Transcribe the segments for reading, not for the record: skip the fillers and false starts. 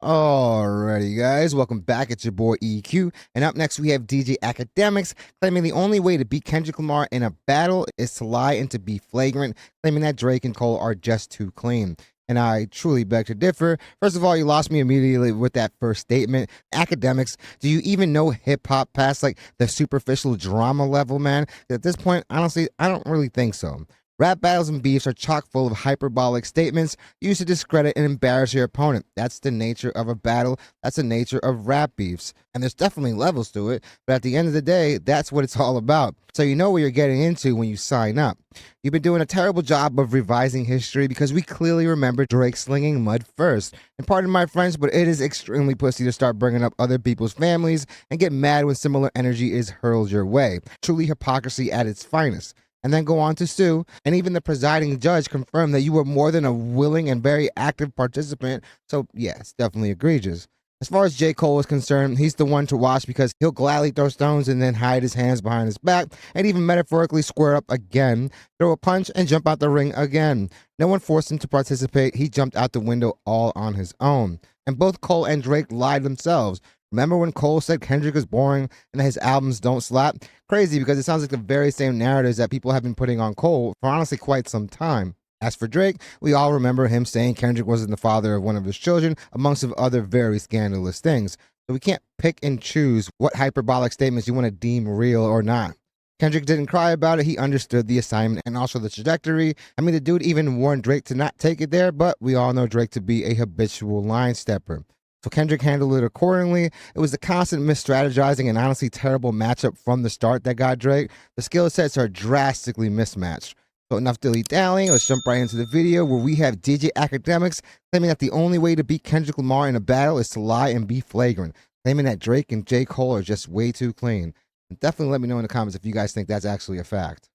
Alrighty, guys, welcome back. It's your boy EQ, and up next we have DJ Akademiks claiming the only way to beat Kendrick Lamar in a battle is to lie and to be flagrant, claiming that Drake and Cole are just too clean. And I truly beg to differ. First of all, you lost me immediately with that first statement. Akademiks, do you even know hip hop past like the superficial drama level, man? At this point, honestly, I don't really think so. Rap battles and beefs are chock full of hyperbolic statements used to discredit and embarrass your opponent. That's the nature of a battle. That's the nature of rap beefs. And there's definitely levels to it, but at the end of the day, that's what it's all about. So you know what you're getting into when you sign up. You've been doing a terrible job of revising history because we clearly remember Drake slinging mud first. And pardon my French, but it is extremely pussy to start bringing up other people's families and get mad when similar energy is hurled your way. Truly hypocrisy at its finest. And then go on to sue. And even the presiding judge confirmed that you were more than a willing and very active participant. So, yeah, it's definitely egregious. As far as J. Cole is concerned, he's the one to watch because he'll gladly throw stones and then hide his hands behind his back and even metaphorically square up again, throw a punch and jump out the ring again. No one forced him to participate. He jumped out the window all on his own. And both Cole and Drake lied themselves. Remember when Cole said Kendrick is boring and that his albums don't slap? Crazy, because it sounds like the very same narratives that people have been putting on Cole for honestly quite some time. As for Drake, we all remember him saying Kendrick wasn't the father of one of his children, amongst of other very scandalous things. So we can't pick and choose what hyperbolic statements you want to deem real or not. Kendrick didn't cry about it. He understood the assignment and also the trajectory. I mean, the dude even warned Drake to not take it there, but we all know Drake to be a habitual line stepper. So Kendrick handled it accordingly. It was the constant misstrategizing and honestly terrible matchup from the start that got Drake. The skill sets are drastically mismatched. So enough dilly-dallying, let's jump right into the video where we have DJ Akademiks claiming that the only way to beat Kendrick Lamar in a battle is to lie and be flagrant, claiming that Drake and J. Cole are just way too clean. And definitely let me know in the comments if you guys think that's actually a fact.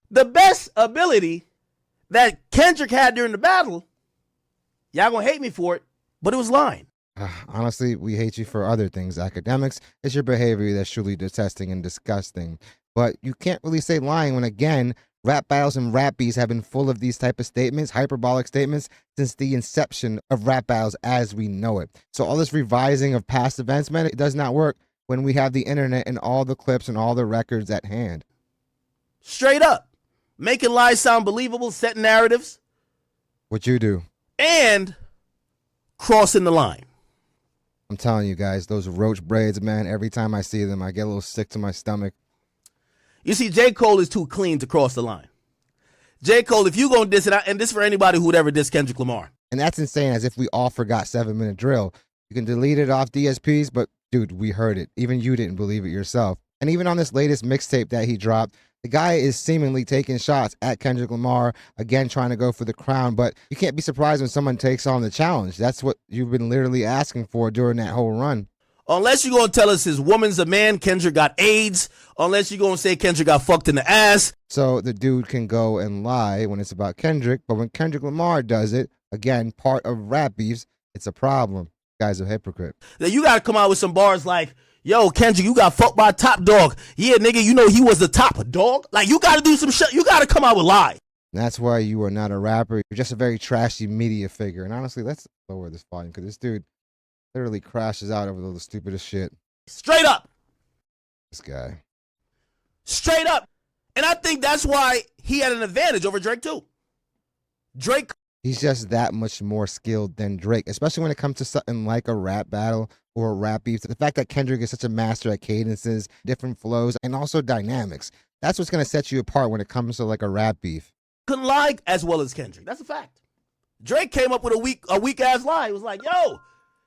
The best ability that Kendrick had during the battle, y'all gonna hate me for it, but it was lying. Honestly, we hate you for other things, Akademiks. It's your behavior that's truly detesting and disgusting. But you can't really say lying when, again, rap battles and rap beats have been full of these type of statements, hyperbolic statements, since the inception of rap battles as we know it. So all this revising of past events, man, it does not work when we have the internet and all the clips and all the records at hand. Straight up. Making lies sound believable, setting narratives. What you do. And crossing the line. I'm telling you guys, those roach braids, man, every time I see them, I get a little sick to my stomach. You see, J. Cole is too clean to cross the line. J. Cole, if you gonna diss it, and this for anybody who would ever diss Kendrick Lamar. And that's insane, as if we all forgot 7-minute drill. You can delete it off DSPs, but dude, we heard it. Even you didn't believe it yourself. And even on this latest mixtape that he dropped, the guy is seemingly taking shots at Kendrick Lamar, again trying to go for the crown, but you can't be surprised when someone takes on the challenge. That's what you've been literally asking for during that whole run. Unless you're going to tell us his woman's a man, Kendrick got AIDS. Unless you're going to say Kendrick got fucked in the ass. So the dude can go and lie when it's about Kendrick, but when Kendrick Lamar does it, again, part of rap beefs, it's a problem. Guy's a hypocrite. Then you got to come out with some bars like, yo, Kendrick, you got fucked by a top dog. Yeah, nigga, you know he was the top dog. Like, you got to do some shit. You got to come out with lies. That's why you are not a rapper. You're just a very trashy media figure. And honestly, let's lower this volume because this dude literally crashes out over the stupidest shit. Straight up. This guy. Straight up. And I think that's why he had an advantage over Drake, too. Drake. He's just that much more skilled than Drake, especially when it comes to something like a rap battle or a rap beef. The fact that Kendrick is such a master at cadences, different flows, and also dynamics. That's what's going to set you apart when it comes to like a rap beef. Couldn't lie as well as Kendrick. That's a fact. Drake came up with a weak ass lie. He was like, yo,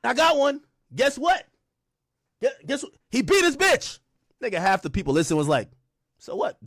I got one. Guess what? Guess what? He beat his bitch. Nigga, half the people listening was like, so what?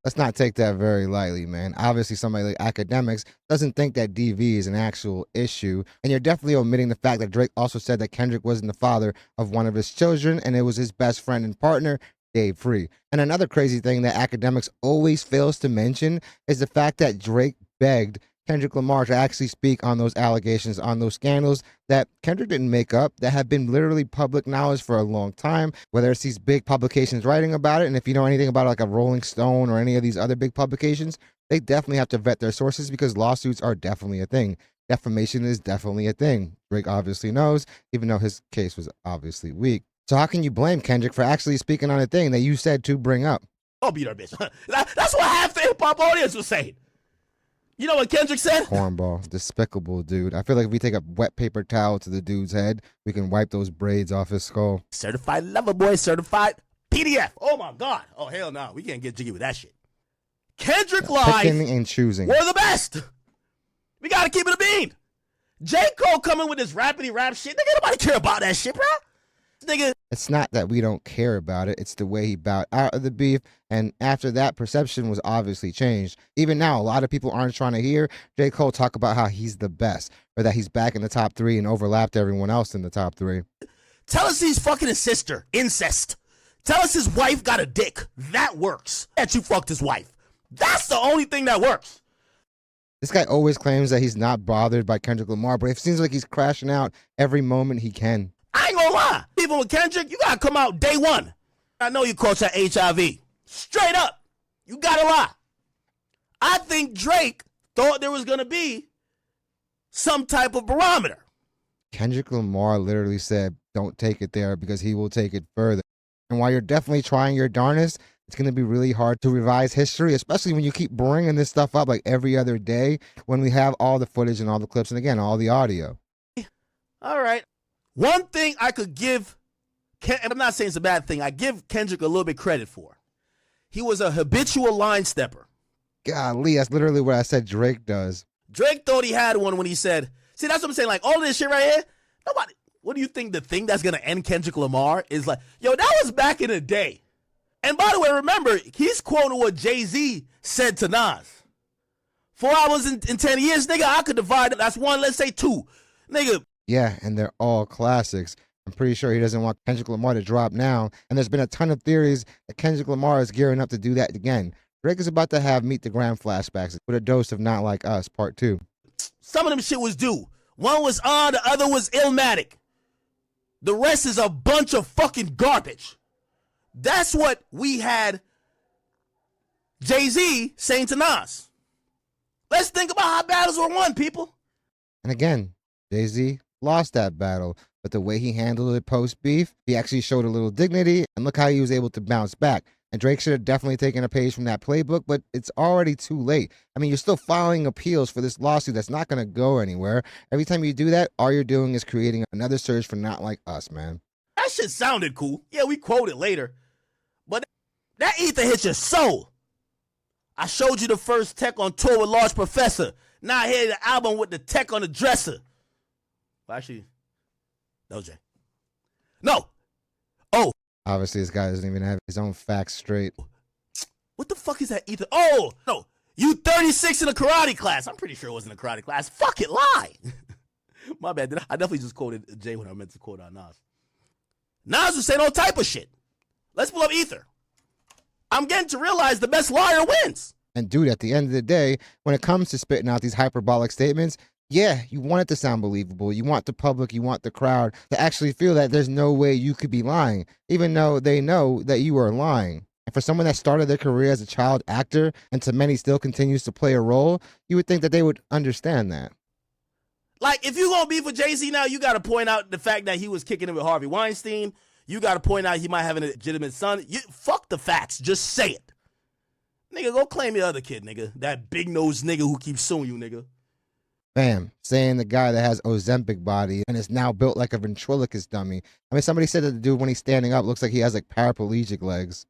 Let's not take that very lightly, man. Obviously, somebody like Akademiks doesn't think that DV is an actual issue. And you're definitely omitting the fact that Drake also said that Kendrick wasn't the father of one of his children, and it was his best friend and partner, Dave Free. And another crazy thing that Akademiks always fails to mention is the fact that Drake begged Kendrick Lamar to actually speak on those allegations, on those scandals that Kendrick didn't make up, that have been literally public knowledge for a long time, whether it's these big publications writing about it. And if you know anything about like a Rolling Stone or any of these other big publications, they definitely have to vet their sources because lawsuits are definitely a thing. defamation is definitely a thing. Drake obviously knows, even though his case was obviously weak. So how can you blame Kendrick for actually speaking on a thing that you said to bring up? Oh, beat our bitch. That's what half the hip hop audience was saying. You know what Kendrick said? Cornball, despicable dude. I feel like if we take a wet paper towel to the dude's head, we can wipe those braids off his skull. Certified lover boy, certified PDF. Oh my God. Oh hell no, we can't get jiggy with that shit. Kendrick live Picking and choosing. We're the best. We gotta keep it a bean. J. Cole coming with this rapidy rap shit. Nigga, nobody care about that shit, bro. Nigga. It's not that we don't care about it. It's the way he bowed out of the beef. And after that, perception was obviously changed. Even now, a lot of people aren't trying to hear J. Cole talk about how he's the best or that he's back in the top 3 and overlapped everyone else in the top 3. Tell us he's fucking his sister. Incest. Tell us his wife got a dick. That works. That you fucked his wife. That's the only thing that works. This guy always claims that he's not bothered by Kendrick Lamar, but it seems like he's crashing out every moment he can. I ain't gonna lie. Even with Kendrick, you gotta come out day one. I know you caught that HIV. Straight up. You gotta lie. I think Drake thought there was gonna be some type of barometer. Kendrick Lamar literally said, don't take it there because he will take it further. And while you're definitely trying your darnest, it's going to be really hard to revise history, especially when you keep bringing this stuff up like every other day when we have all the footage and all the clips and, again, all the audio. All right. One thing I could give, I'm not saying it's a bad thing, I give Kendrick a little bit credit for. He was a habitual line stepper. Golly, that's literally what I said Drake does. Drake thought he had one when he said, see, that's what I'm saying, like all of this shit right here, nobody, what do you think the thing that's going to end Kendrick Lamar is like, yo, that was back in the day. And by the way, remember, he's quoting what Jay-Z said to Nas. 4 hours in 10 years, nigga, I could divide it. That's one, let's say 2. Nigga. Yeah, and they're all classics. I'm pretty sure he doesn't want Kendrick Lamar to drop now. And there's been a ton of theories that Kendrick Lamar is gearing up to do that again. Drake is about to have Meet the Gram flashbacks with a dose of Not Like Us, Part 2. Some of them shit was due. One was on, the other was Illmatic. The rest is a bunch of fucking garbage. That's what we had Jay-Z saying to Nas. Let's think about how battles were won, people. And again, Jay-Z lost that battle, but the way he handled it post-beef, he actually showed a little dignity, and look how he was able to bounce back. And Drake should have definitely taken a page from that playbook, but it's already too late. I mean, you're still filing appeals for this lawsuit that's not going to go anywhere. Every time you do that, all you're doing is creating another surge for Not Like Us, man. That shit sounded cool. Yeah, we quote it later. But that ether hits your soul. I showed you the first tech on tour with Large Professor. Now I hear the album with the tech on the dresser. Well, actually, no, Jay. No. Oh. Obviously, this guy doesn't even have his own facts straight. What the fuck is that ether? Oh, no. You 36 in a karate class. I'm pretty sure it wasn't a karate class. Fuck it, lie. My bad. I definitely just quoted Jay when I meant to quote on Nas. Nas was saying all type of shit. Let's pull up ether. I'm getting to realize the best liar wins. And dude, at the end of the day, when it comes to spitting out these hyperbolic statements, yeah, you want it to sound believable. You want the public, you want the crowd to actually feel that there's no way you could be lying, even though they know that you are lying. And for someone that started their career as a child actor and to many still continues to play a role, you would think that they would understand that. Like, if you're going to beef with Jay-Z now, you got to point out the fact that he was kicking it with Harvey Weinstein. You got to point out he might have a legitimate son. Fuck the facts. Just say it. Nigga, go claim your other kid, nigga. That big-nosed nigga who keeps suing you, nigga. Bam. Saying the guy that has Ozempic body and is now built like a ventriloquist dummy. I mean, somebody said that the dude, when he's standing up, looks like he has, like, paraplegic legs.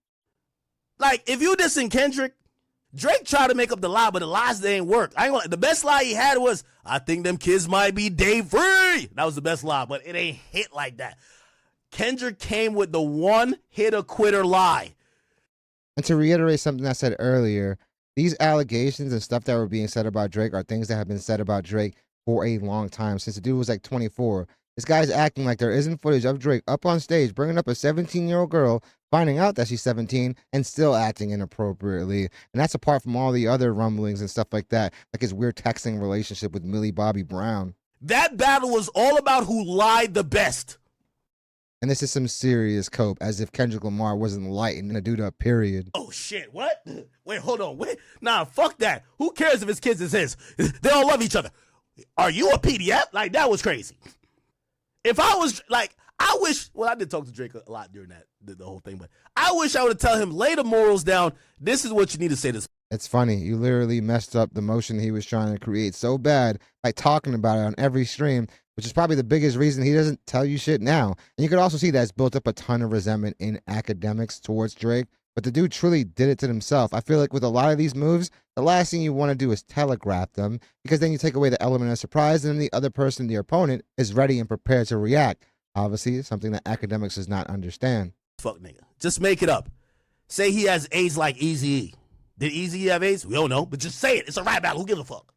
Like, if you dissing Kendrick, Drake tried to make up the lie, but the lies, they ain't work. I ain't gonna, the best lie he had was, I think them kids might be day free. That was the best lie, but it ain't hit like that. Kendrick came with the one-hitter-quitter lie. And to reiterate something I said earlier, these allegations and stuff that were being said about Drake are things that have been said about Drake for a long time, since the dude was like 24. This guy's acting like there isn't footage of Drake up on stage, bringing up a 17-year-old girl, finding out that she's 17, and still acting inappropriately. And that's apart from all the other rumblings and stuff like that, like his weird texting relationship with Millie Bobby Brown. That battle was all about who lied the best. And this is some serious cope, as if Kendrick Lamar wasn't lighting a dude up, period. Oh, shit, what? Wait, hold on, wait. Nah, fuck that. Who cares if his kids is his? They all love each other. Are you a PDF? Like, that was crazy. If I was like, I wish, well, I did talk to Drake a lot during the whole thing, but I wish I would have tell him, lay the morals down. This is what you need to say to this. It's funny. You literally messed up the motion he was trying to create so bad by talking about it on every stream, which is probably the biggest reason he doesn't tell you shit now. And you could also see that it's built up a ton of resentment in Akademiks towards Drake. But the dude truly did it to himself. I feel like with a lot of these moves, the last thing you want to do is telegraph them, because then you take away the element of surprise, and then the other person, the opponent, is ready and prepared to react. Obviously, something that Akademiks does not understand. Fuck nigga. Just make it up. Say he has AIDS like Eazy-E. Did Eazy-E have AIDS? We don't know, but just say it. It's a rap battle. Who gives a fuck?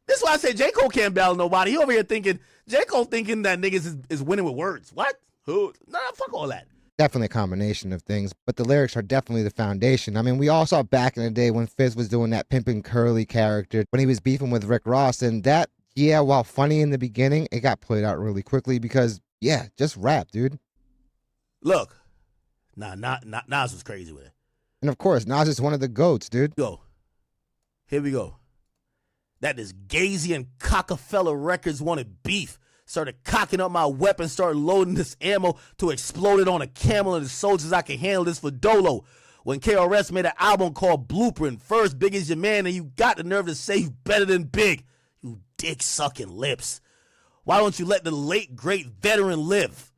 This is why I say J. Cole can't battle nobody. He over here thinking, J. Cole thinking that niggas is winning with words. What? Who? Nah, fuck all that. Definitely a combination of things, but the lyrics are definitely the foundation. I mean, we all saw back in the day when Fizz was doing that Pimpin' Curly character, when he was beefing with Rick Ross, and that, yeah, while funny in the beginning, it got played out really quickly because, yeah, just rap, dude. Look, Nas was crazy with it. And of course, Nas is one of the GOATs, dude. Here we go. That this Gazy and Cockefeller Records wanted beef. Started cocking up my weapon, started loading this ammo to explode it on a camel, and the soldiers, I can handle this for Dolo. When KRS made an album called Blueprint, first Big is your man, and you got the nerve to say you better than Big. You dick-sucking lips. Why don't you let the late, great veteran live?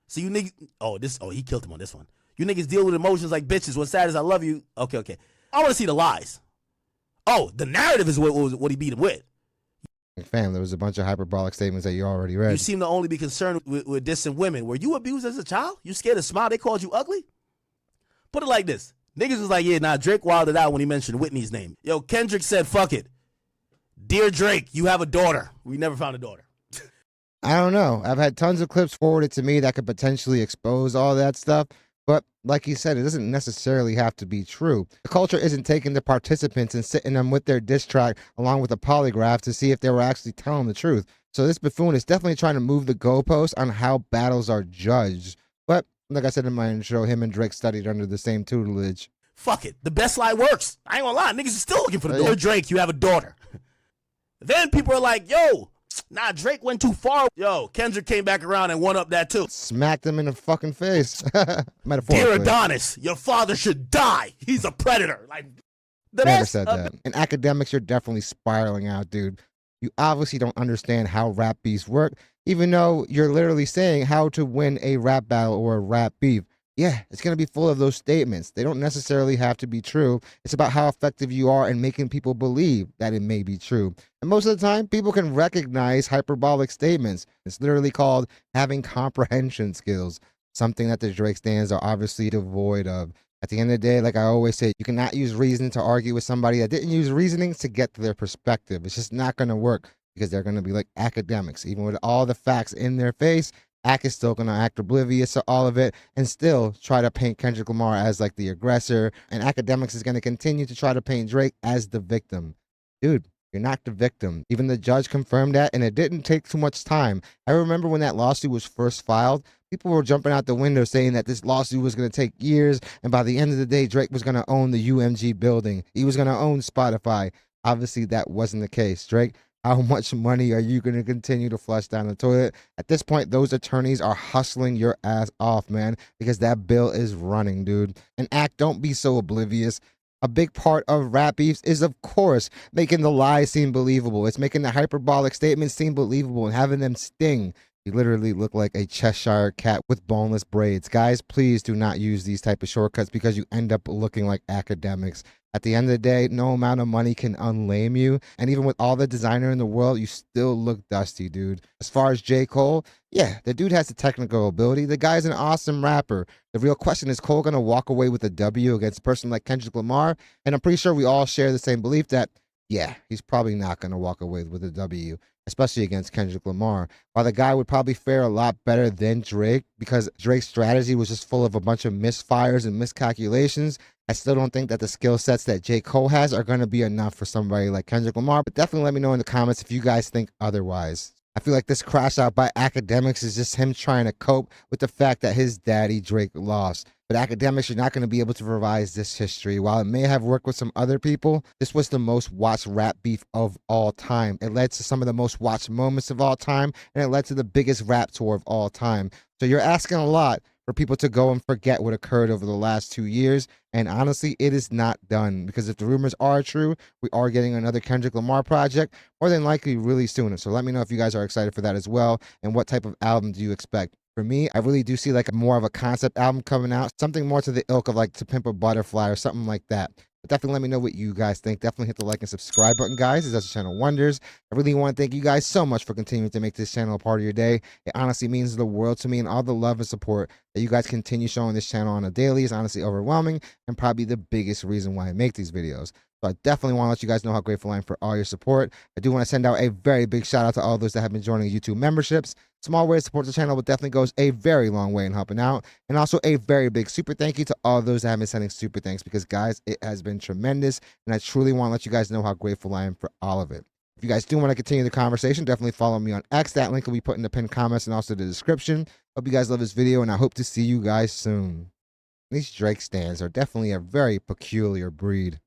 So you niggas, he killed him on this one. You niggas deal with emotions like bitches. What's sad is I love you. Okay. I want to see the lies. Oh, the narrative is what he beat him with. Fam, there was a bunch of hyperbolic statements that you already read. You seem to only be concerned with dissing women. Were you abused as a child? You scared to smile? They called you ugly? Put it like this. Niggas was like, yeah, nah, Drake wilded out when he mentioned Whitney's name. Yo, Kendrick said, fuck it. Dear Drake, you have a daughter. We never found a daughter. I don't know. I've had tons of clips forwarded to me that could potentially expose all that stuff. But like you said, it doesn't necessarily have to be true. The culture isn't taking the participants and sitting them with their diss track along with a polygraph to see if they were actually telling the truth. So this buffoon is definitely trying to move the goalpost on how battles are judged. But like I said in my intro, him and Drake studied under the same tutelage. Fuck it. The best lie works. I ain't gonna lie. Niggas are still looking for the daughter. Drake, you have a daughter. Then people are like, yo, nah, Drake went too far. Yo, Kendrick came back around and won up that too. Smacked him in the fucking face. Dear Adonis, your father should die. He's a predator. Like, never said that. In Akademiks, you're definitely spiraling out, dude. You obviously don't understand how rap beefs work, even though you're literally saying how to win a rap battle or a rap beef. Yeah, it's going to be full of those statements. They don't necessarily have to be true. It's about how effective you are in making people believe that it may be true. And most of the time, people can recognize hyperbolic statements. It's literally called having comprehension skills, something that the Drake stands are obviously devoid of. At the end of the day, like I always say, you cannot use reason to argue with somebody that didn't use reasoning to get to their perspective. It's just not going to work because they're going to be like Akademiks. Even with all the facts in their face, Ak is still going to act oblivious to all of it and still try to paint Kendrick Lamar as like the aggressor. And Akademiks is going to continue to try to paint Drake as the victim. Dude, you're not the victim. Even the judge confirmed that, and it didn't take too much time. I remember when that lawsuit was first filed, people were jumping out the window saying that this lawsuit was going to take years, and by the end of the day, Drake was going to own the UMG building. He was going to own Spotify. Obviously, that wasn't the case. Drake, how much money are you going to continue to flush down the toilet? At this point, those attorneys are hustling your ass off, man, because that bill is running, dude. And Ak, don't be so oblivious. A big part of rap beefs is, of course, making the lies seem believable. It's making the hyperbolic statements seem believable and having them sting. You literally look like a Cheshire cat with boneless braids. Guys, please do not use these type of shortcuts because you end up looking like Akademiks. At the end of the day, no amount of money can unlame you. And even with all the designer in the world, you still look dusty, dude. As far as J. Cole, yeah, the dude has the technical ability. The guy's an awesome rapper. The real question is Cole going to walk away with a W against a person like Kendrick Lamar? And I'm pretty sure we all share the same belief that, yeah, he's probably not going to walk away with a W, especially against Kendrick Lamar. While the guy would probably fare a lot better than Drake because Drake's strategy was just full of a bunch of misfires and miscalculations, I still don't think that the skill sets that J. Cole has are going to be enough for somebody like Kendrick Lamar. But definitely let me know in the comments if you guys think otherwise. I feel like this crash out by Akademiks is just him trying to cope with the fact that his daddy Drake lost. But Akademiks, you're not going to be able to revise this history. While it may have worked with some other people, this was the most watched rap beef of all time. It led to some of the most watched moments of all time, and it led to the biggest rap tour of all time. So you're asking a lot for people to go and forget what occurred over the last 2 years. And honestly, it is not done, because if the rumors are true, we are getting another Kendrick Lamar project, more than likely really soon. So let me know if you guys are excited for that as well, and what type of album do you expect. For me, I really do see like more of a concept album coming out, something more to the ilk of like To Pimp a Butterfly or something like that. But definitely let me know what you guys think. Definitely hit the like and subscribe button, guys. It does the channel wonders. I really want to thank you guys so much for continuing to make this channel a part of your day. It honestly means the world to me, and all the love and support that you guys continue showing this channel on a daily is honestly overwhelming, and probably the biggest reason why I make these videos. So I definitely want to let you guys know how grateful I am for all your support. I do want to send out a very big shout out to all those that have been joining YouTube memberships. Small way to support the channel, but definitely goes a very long way in helping out. And also a very big super thank you to all those that have been sending super thanks, because guys, it has been tremendous. And I truly want to let you guys know how grateful I am for all of it. If you guys do want to continue the conversation, definitely follow me on X. That link will be put in the pinned comments and also the description. Hope you guys love this video, and I hope to see you guys soon. These Drake stands are definitely a very peculiar breed.